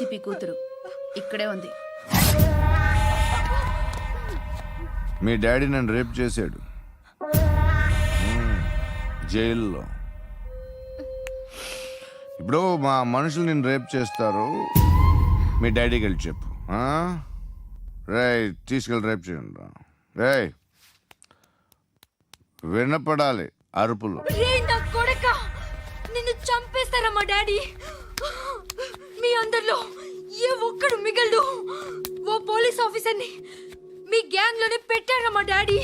DCP కూతురు ఇక్కడే ఉంది. మీ డాడీ నన్ను రేప్ చేశాడు జైల్లో. ఇప్పుడు మా మనుషులు నేను రేప్ చేస్తారు, మీ డాడీకి వెళ్ళి చెప్పు. రే తీసుకెళ్ళి రేప్ చేయండి. రే వినపడాలి అరుపులు. నిన్ను చంపేస్తారా మా డాడీ? మీ అందరిలో ఏ ఒక్కడు మిగలడు. ఓ పోలీస్ ఆఫీసర్ని మీ గ్యాంగ్ లోనే పెట్టారా మా డాడీ?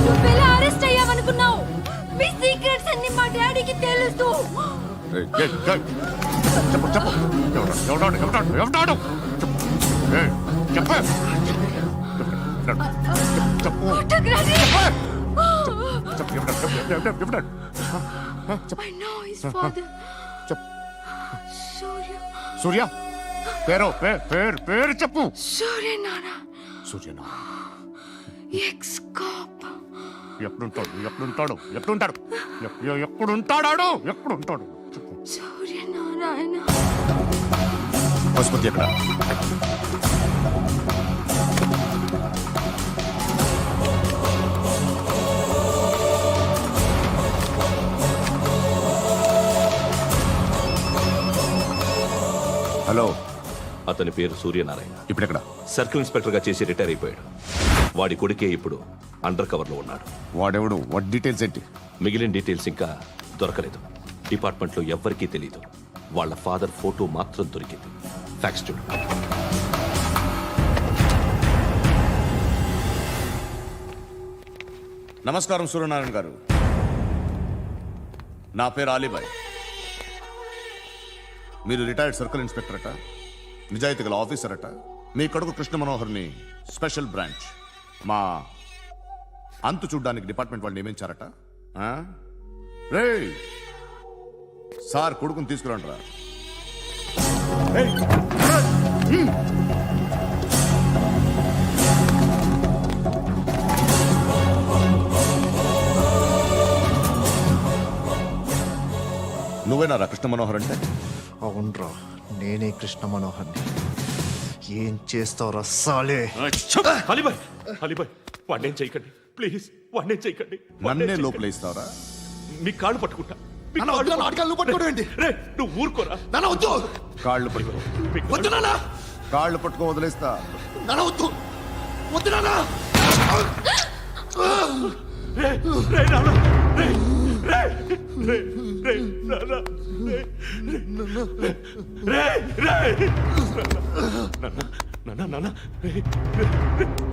నువ్వెలా అరెస్ట్ అయ్యావనుకున్నావు? మీ సీక్రెట్స్ అన్ని మా డాడీకి తెలుసు. చెప్పు చెప్పు I know his father. సూర్య పేరు పేరు చెప్పు. సూర్య నాన్న. సూర్య ఎక్స్ కాప్. ఎప్పుడుంటాడు సూర్య నారాయణ. పశుపతి ఎక్కడ? హలో, అతని పేరు సూర్యనారాయణ. ఇప్పుడెక్కడ? సర్కిల్ ఇన్స్పెక్టర్ గా చేసి రిటైర్ అయిపోయాడు. వాడి కొడుకే ఇప్పుడు అండర్ కవర్ లో ఉన్నాడు. వాడెవడు? వాట్ డీటెయిల్స్ ఏంటి? మిగిలిన డీటెయిల్స్ ఇంకా దొరకలేదు. డిపార్ట్మెంట్ లో ఎవ్వరికీ తెలియదు. వాళ్ళ ఫాదర్ ఫోటో మాత్రం దొరికింది. ఫ్యాక్స్ చూడు. నమస్కారం సూర్యనారాయణ గారు. నా పేరు అలీబాయ్. మీరు రిటైర్డ్ సర్కిల్ ఇన్స్పెక్టర్ అట, నిజాయితీ గల ఆఫీసర్ అట. మీ కొడుకు కృష్ణ మనోహర్ని స్పెషల్ బ్రాంచ్ మా అంతు చూడ్డానికి డిపార్ట్మెంట్ వాళ్ళు నియమించారట. రే సార్ కొడుకుని తీసుకురండి రా. నువ్వేనా కృష్ణ మనోహర్ అంటే? అవునరా, నేనే కృష్ణ మనోహర్ని. ఏం చేస్తావురా సాలే? అలీబాయ్ వాడినేం చేయకండి ప్లీజ్, వాడినేం చేయకండి. నన్నే లోపలేస్తావరా? మీ కాళ్ళు పట్టుకుంటా. నువ్వు ఊరుకోరా. కాళ్ళు పట్టుకో. కాళ్ళు పట్టుకో వదిలేస్తా.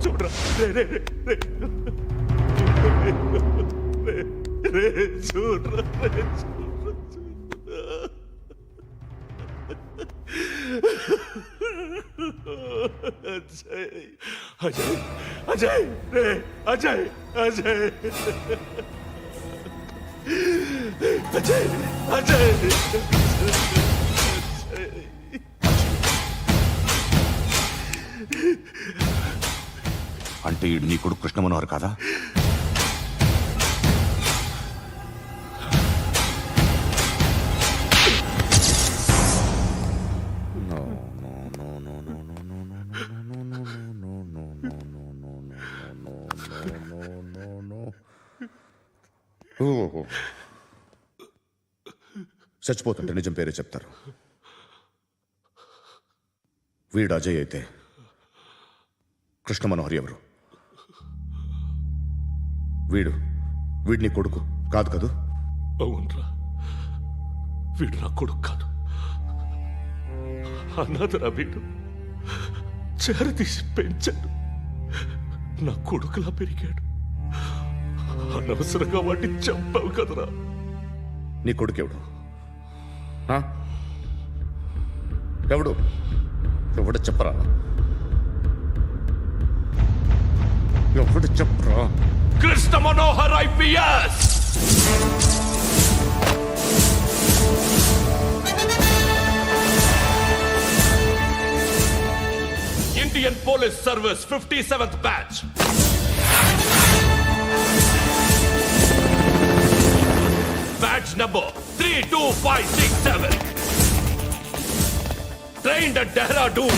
చూడరా చూడరా. అజయ్ అజయ్ అజయ్ అజయ్ అజయ్ అజయ్. అంటే ఈడు నీ కొడుకు కృష్ణ మనోహర్ కాదా? చచ్చిపోతుంటే నిజం పేరే చెప్తారు. వీడు అజయ్ అయితే కృష్ణ మనోహర్ ఎవరు? వీడిని కొడుకు కాదు కదూ? అవునరా, వీడు నా కొడుకు కాదు. అనాథరా వీడు. చేరదీసి పెంచాడు. నా కొడుకులా పెరిగాడు. అనవసరంగా వాడిని చంపావు కదరా. నీ కొడుకెవడు? ఎవడు? ఎవడు చెప్పరా? ఎవడు చెప్పరా? Krishna Manohar IPS. Indian police service 57th batch. Batch number 32567. trained at Dehradun.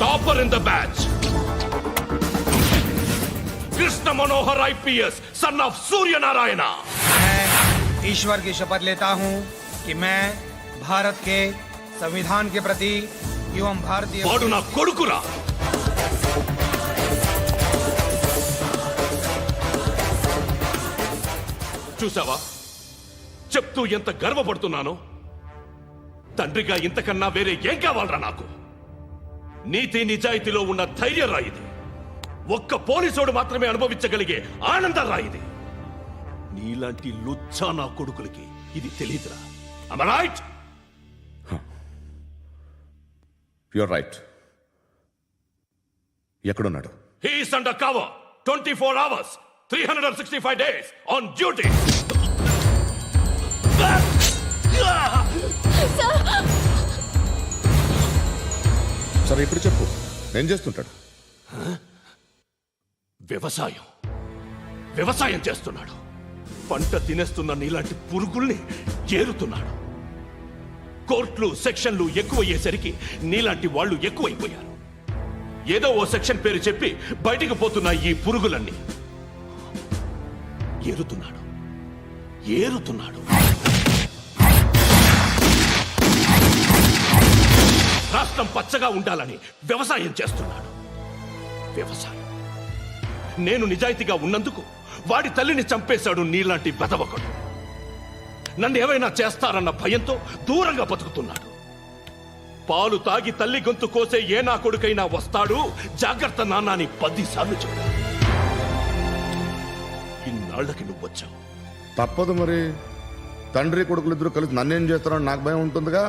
Topper in the batch. Krishna Manohar IPS, son of Surya Narayana. मैं ईश्वर की शपथ लेता हूं कि मैं भारत के संविधान के प्रति एवं भारतीय వాడు నా కొడుకురా. చూసావా చెప్తూ ఎంత గర్వపడుతున్నానో. తండ్రిగా ఇంతకన్నా వేరే ఏం కావాలరా నాకు? నీతి నిజాయితీలో ఉన్న ధైర్యం రా ఇది. ఒక్క పోలీసోడు మాత్రమే అనుభవించగలిగే ఆనందం రా ఇది. నీలాంటి లుచ్చా నా కొడుకులకి ఇది తెలియదురా. Am I right? You're right. ఎక్కడున్నాడు? He is under cover 24 hours 365 days on duty. సరే ఇప్పుడు చెప్పు, ఏం చేస్తుంటాడు? వ్యవసాయం చేస్తున్నాడు. పంట తినేస్తున్న నీలాంటి పురుగుల్ని చేరుతున్నాడు. కోర్టులు సెక్షన్లు ఎక్కువయ్యేసరికి నీలాంటి వాళ్ళు ఎక్కువైపోయారు. ఏదో ఓ సెక్షన్ పేరు చెప్పి బయటికి పోతున్న ఈ పురుగులన్నీ ఏరుతున్నాడు. రాష్ట్రం పచ్చగా ఉండాలని వ్యవసాయం చేస్తున్నాడు. నేను నిజాయితీగా ఉన్నందుకు వాడి తల్లిని చంపేశాడు నీలాంటి బెదవకుడు. నన్ను ఏమైనా చేస్తారన్న భయంతో దూరంగా బతుకుతున్నాడు. పాలు తాగి తల్లి గొంతు కోసే ఏ నా కొడుకైనా వస్తాడు, జాగ్రత్త నాన్న అని 10 సార్లు చెప్పాడు. ఇన్నాళ్లకి నువ్వు వచ్చావు. తప్పదు మరి. తండ్రి కొడుకులు ఇద్దరు కలిసి నన్నేం చేస్తారని నాకు భయం ఉంటుందిగా.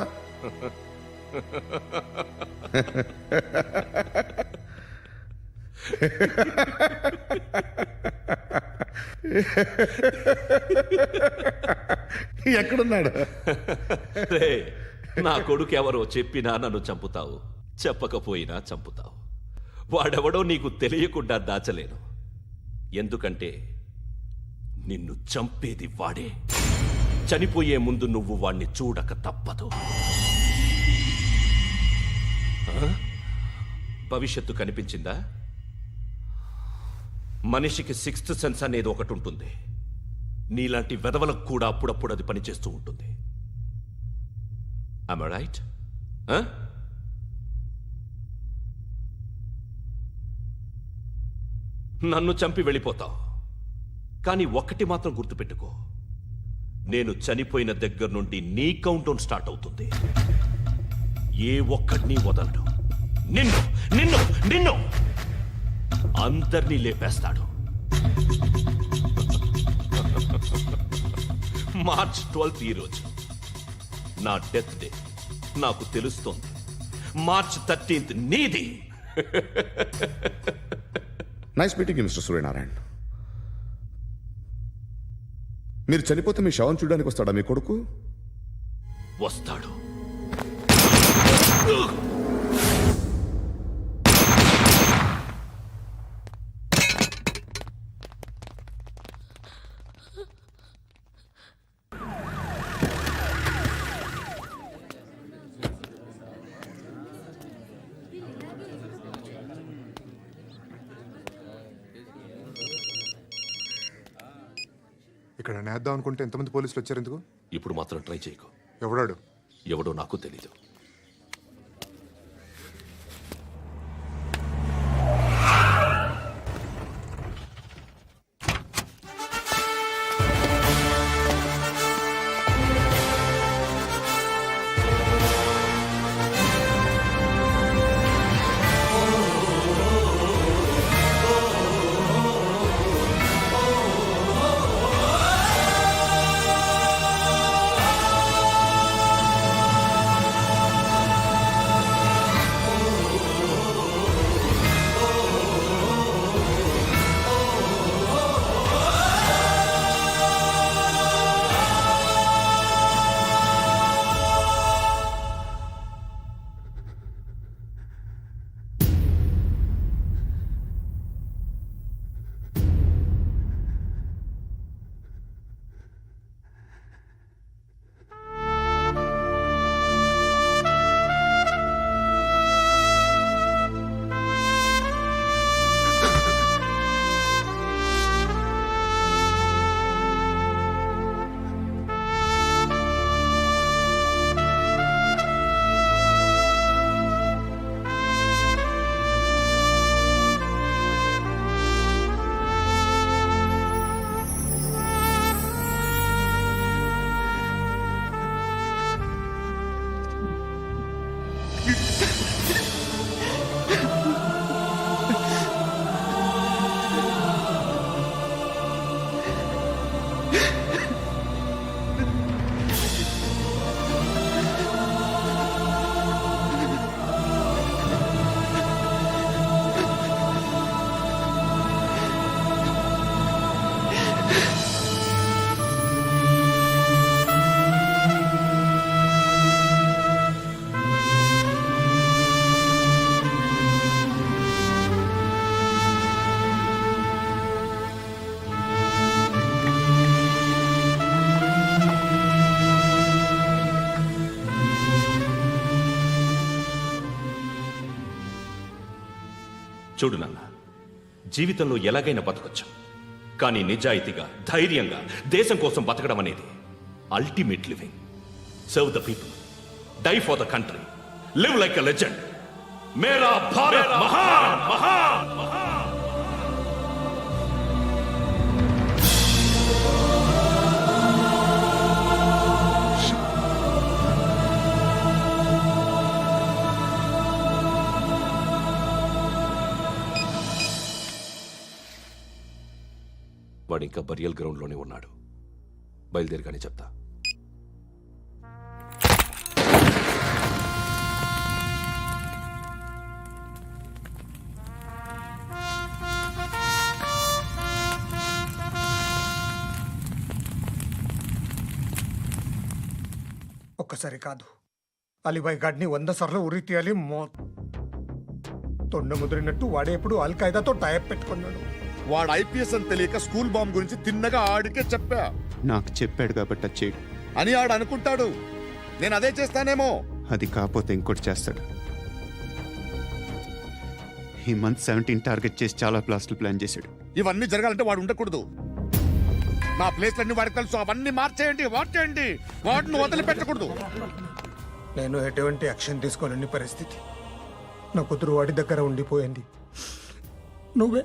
ఎక్కడున్నాడు? రే, నా కొడుకు ఎవరో చెప్పినా నన్ను చంపుతావు, చెప్పకపోయినా చంపుతావు. వాడెవడో నీకు తెలియకుండా దాచలేను. ఎందుకంటే నిన్ను చంపేది వాడే. చనిపోయే ముందు నువ్వు వాణ్ణి చూడక తప్పదు. భవిష్యత్తు కనిపించిందా? మనిషికి 6th సెన్స్ అనేది ఒకటి ఉంటుంది. నీలాంటి వెధవలకు కూడా అప్పుడప్పుడు అది పనిచేస్తూ ఉంటుంది. Am I right? నన్ను చంపి వెళ్ళిపోతావు. కానీ ఒక్కటి మాత్రం గుర్తుపెట్టుకో, నేను చనిపోయిన దగ్గర నుండి నీ కౌంటౌన్ స్టార్ట్ అవుతుంది. ఏ ఒక్కడిని వదలడు. నిన్ను అందరినీ లేపేస్తాడు. మార్చ్ 12th ఈ రోజు నా డెత్ డే. నాకు తెలుస్తోంది. మార్చ్ 13th నీది. Nice meeting mister Suryanarayan. మీరు చనిపోతే మీ శవం చూడడానికి వస్తాడా మీ కొడుకు? వస్తాడు. ఇక్కడ నేద్దాం అనుకుంటే ఎంతమంది పోలీసులు వచ్చారు ఎందుకు? ఇప్పుడు మాత్రం ట్రై చేయకు. ఎవడో నాకు తెలీదు. చూడు నాన్న, జీవితంలో ఎలాగైనా బతకొచ్చు, కానీ నిజాయితీగా ధైర్యంగా దేశం కోసం బతకడం అనేది ultimate living. Serve the people, die for the country, live like a legend. మేరా భారత్ మహాన్ మహాన్ మహాన్. వాడు ఇంకా బరియల్ గ్రౌండ్లోనే ఉన్నాడు. బయలుదేరగానే చెప్తా. ఒక్కసారి కాదు, అలీబాయ్ గాడిని 100 సార్లు ఉరి తీయాలి. తొండ ముదిరినట్టు వాడేప్పుడు అల్ ఖైదాతో టైప్ పెట్టుకున్నాడు. వాడు ఐపీఎస్ అని తెలియక స్కూల్ బాంబ్ గురించి తిన్నగా ఆడికే చెప్పా నాకు చెప్పాడు కాబట్టి అది చేయడు. అని ఆడు అనుకుంటాడు. నేను అదే చేస్తానేమో. అది కాకపోతే ఇంకోటి చేస్తాడు. ఈ మంత్ 17 టార్గెట్ చేసి చాలా ప్లాస్టులు ప్లాన్ చేశాడు. ఇవన్నీ జరగాలంటే వాడు ఉండకూడదు. నా ప్లేస్లన్నీ వాడికి తెలుసు. అవన్నీ మార్చేయండి, వార్చేయండి. వాటిని వదిలిపెట్టకూడదు. నేను ఎటువంటి యాక్షన్ తీసుకోలేని పరిస్థితి. నా కూతురు వాడి దగ్గర ఉండిపోయింది. నువ్వే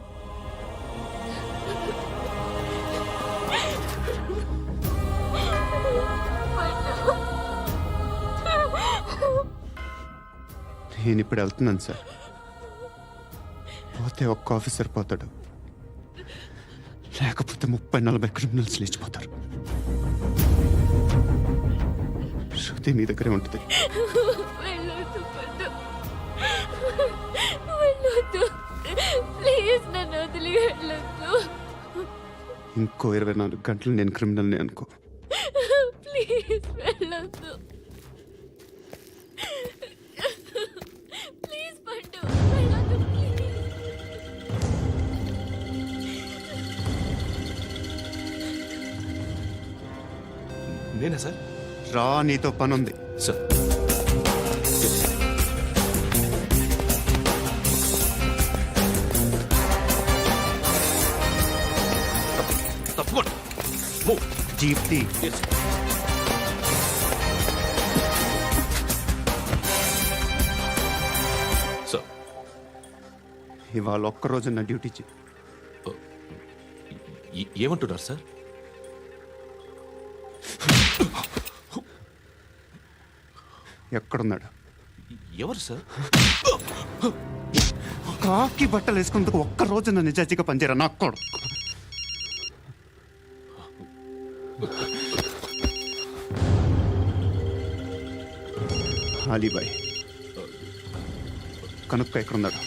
నేను ఇప్పుడు వెళ్తున్నాను సార్. పోతే ఒక్క ఆఫీసర్ పోతాడు, లేకపోతే 30-40 క్రిమినల్స్ లేచిపోతారు. శృతి మీ దగ్గరే ఉంటుంది. వెళ్ళొద్దు పద్దు. వెళ్ళొద్దు. ప్లీజ్ నన్ను వదిలి వెళ్ళొద్దు. ఇంకో 24 గంటలు నేను క్రిమినల్ని అనుకో. ప్లీజ్ వెళ్ళొద్దు. ప్లీజ్ పట్టు. వెళ్ళొద్దు ప్లీజ్. నేనా సార్? రా, నీతో పని ఉంది. సార్, తప్పకుండా. Move. జీప్తి Yes, sir. సార్, ఇవాళ ఒక్కరోజు నా డ్యూటీ చేయి. ఏమంటున్నారు సార్? ఎక్కడున్నాడు? ఎవరు సార్? కాకి బట్టలు వేసుకున్నందుకు ఒక్కరోజు నా నిజాయితీగా పనిచేయరా నాకు కూడా. అలీబాయ్ కనుక్కో ఎక్కడున్నాడు.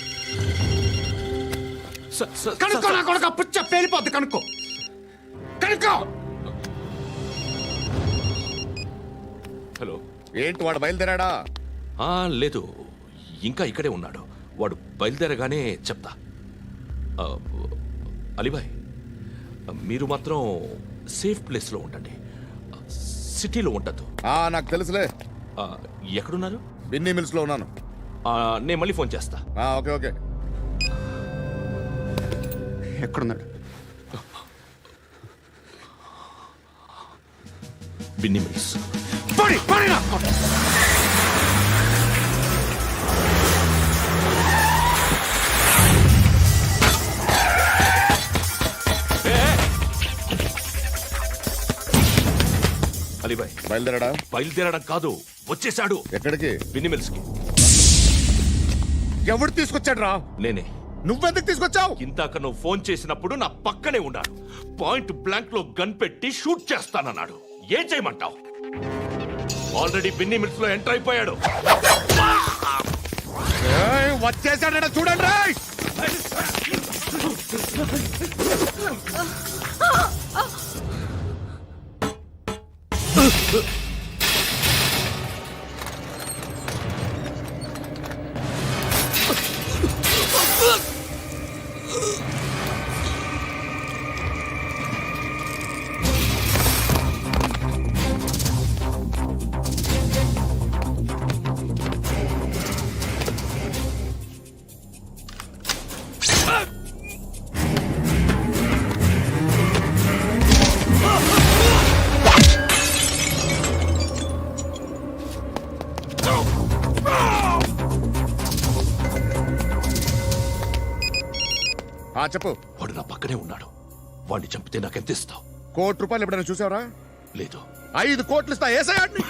కనుక్కో నా కొడుకు. పుచ్చ పేలిపోద్ది. కనుక్కో కనుక్కో. హలో. ఏంటి వాడు బయలుదేరాడా? లేదు, ఇంకా ఇక్కడే ఉన్నాడు. వాడు బయలుదేరగానే చెప్తా. అలీబాయ్, మీరు మాత్రం సేఫ్ ప్లేస్లో ఉండండి, సిటీలో ఉండద్దు. నాకు తెలుసులే. ఎక్కడున్నారు? బిన్నీ మిల్స్ లో ఉన్నాను. నేను మళ్ళీ ఫోన్ చేస్తా. Okay okay. ఎక్కడున్నాడు? బిన్నీ మిల్స్. అలీబాయ్ బయలుదేరాడా? బయలుదేరడం కాదు, వచ్చేశాడు. ఎక్కడికి? బిన్నీ మిల్స్ కి. ఎవడు తీసుకొచ్చాడు రా? నేనే. నువ్వెందుకు తీసుకొచ్చావు? ఇందాక నువ్వు ఫోన్ చేసినప్పుడు నా పక్కనే ఉన్నాడు. పాయింట్ బ్లాంక్ లో గన్ పెట్టి షూట్ చేస్తానన్నాడు. ఏం చేయమంటావు? ఆల్రెడీ బిన్నీ మిల్స్ లో ఎంటర్ అయిపోయాడు. వచ్చేసాడ చూడండి రా. చెప్పు. వాడు నా పక్కనే ఉన్నాడు. వాడిని చంపితే నాకెంత ఇస్తావు? ₹1,00,00,000 ఎప్పుడైనా చూసావరా? లేదు. 5 కోట్లు ఇస్తా. ఏసయాడిని.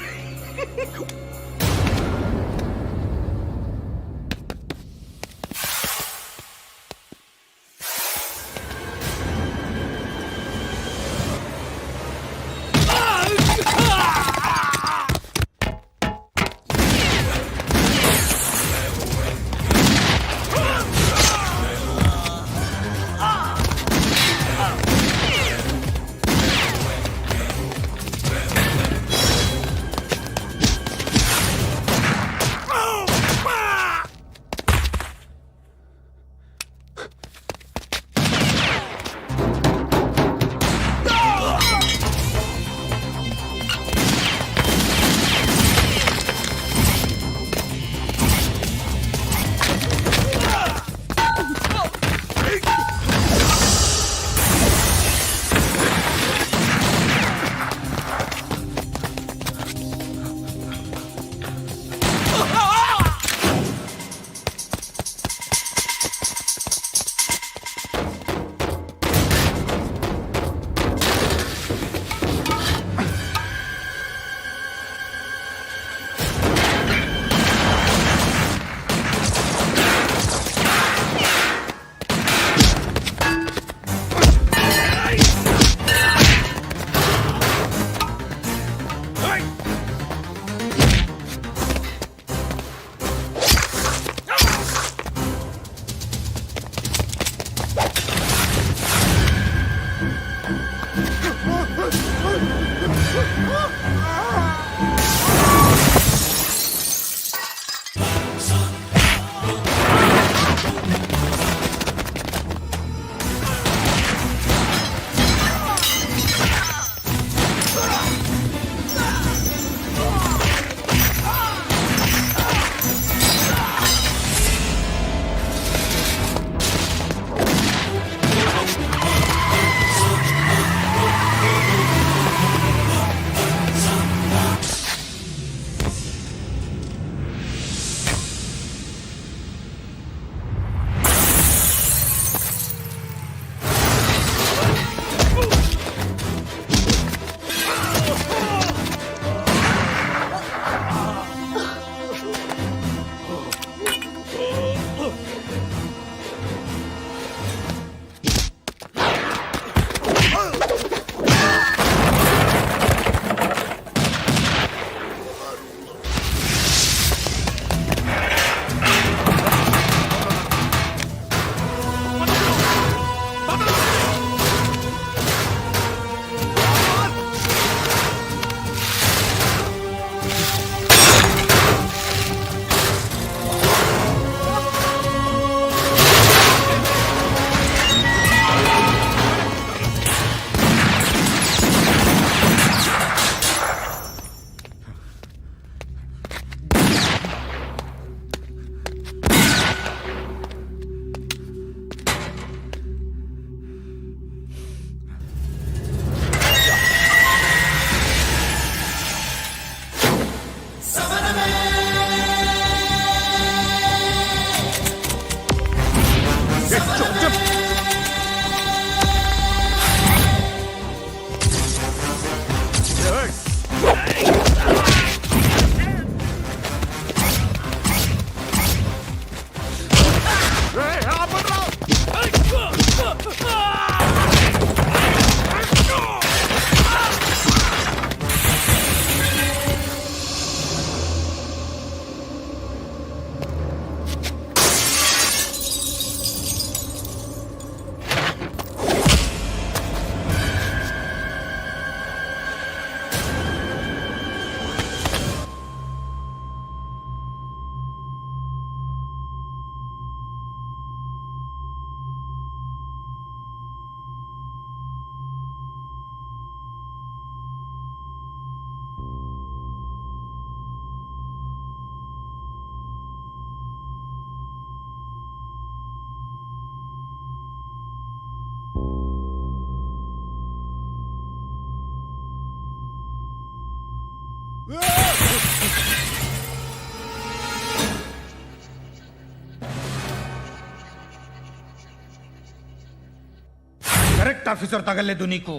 కరెక్ట్ ఆఫీసర్ తగలేదు నీకు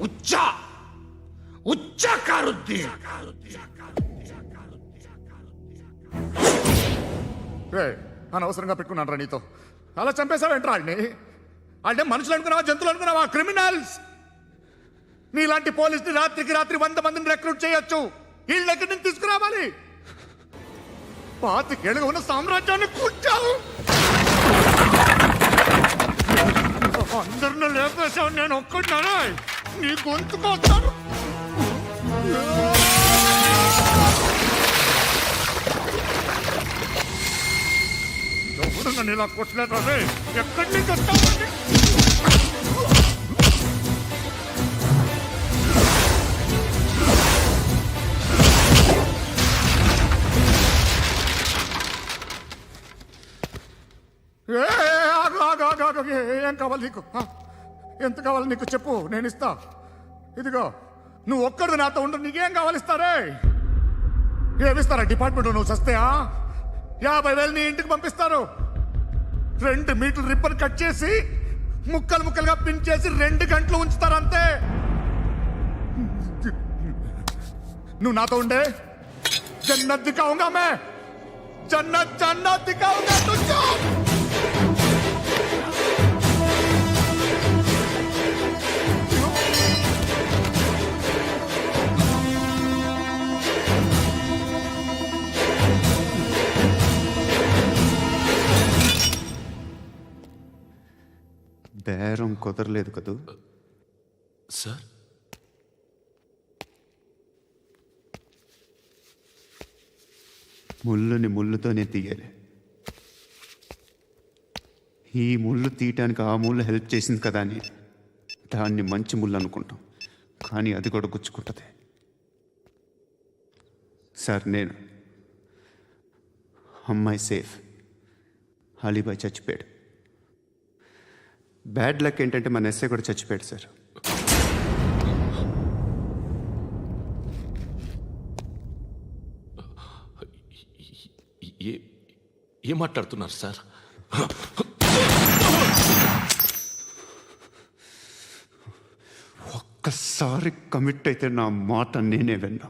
ఉచ్చా ఉచ్చా కారుద్ది అనవసరంగా పెట్టుకున్నాను రా నీతో అలా చంపేశావేంట్రా వాళ్ళని వాళ్ళే మనుషులు అనుకున్నావా జంతువులు అనుకున్నావా క్రిమినల్స్ నీలాంటి పోలీసుని రాత్రికి రాత్రి 100 మందిని రిక్రూట్ చేయొచ్చు వీళ్ళ దగ్గర నుంచి తీసుకురావాలి పాతికేళ్ళుగా ఉన్న సామ్రాజ్యాన్ని కూర్చావు అందరిని లేపేశావు నేను ఒక్కడినారా నీ గొంతుకొస్తాను ఎవరు నన్ను ఇలా కొట్టలేదు రే ఎక్కడి నుంచి వస్తామండి ఏం కావాలి నీకు ఎంత కావాలి నీకు చెప్పు నేను ఇస్తా ఇదిగో నువ్వు ఒక్కడు నాతో ఉండు నీకేం కావాలి ఇస్తారే ఏమిస్తారా డిపార్ట్మెంట్ నువ్వు చస్తేయా 50,000 నీ ఇంటికి పంపిస్తారు 2 మీటర్లు రిబ్బన్ కట్ చేసి ముక్కలు ముక్కలుగా పిన్ చేసి 2 గంటలు ఉంచుతారు అంతే నువ్వు నాతో ఉండే జన్నత్ దిఖాऊंगा मैं जन्नत जन्नत दिखाऊंगा तुझको బేరం కుదరలేదు కదూ సార్ ముళ్ళుని ముళ్ళుతోనే తీయాలి ఈ ముళ్ళు తీయటానికి ఆ ముళ్ళు హెల్ప్ చేసింది కదా అని దాన్ని మంచి ముళ్ళు అనుకుంటాం కానీ అది కూడా గుచ్చుకుంటుంది సార్ నేను అమ్మాయి సేఫ్ అలీబాయ్ చచ్చిపోయాడు బ్యాడ్ లక్ ఏంటంటే మన ఎస్ఐ కూడా చచ్చిపోయాడు సార్ ఏం మాట్లాడుతున్నారు సార్ ఒక్కసారి కమిట్ అయితే నా మాట నేనే విన్నా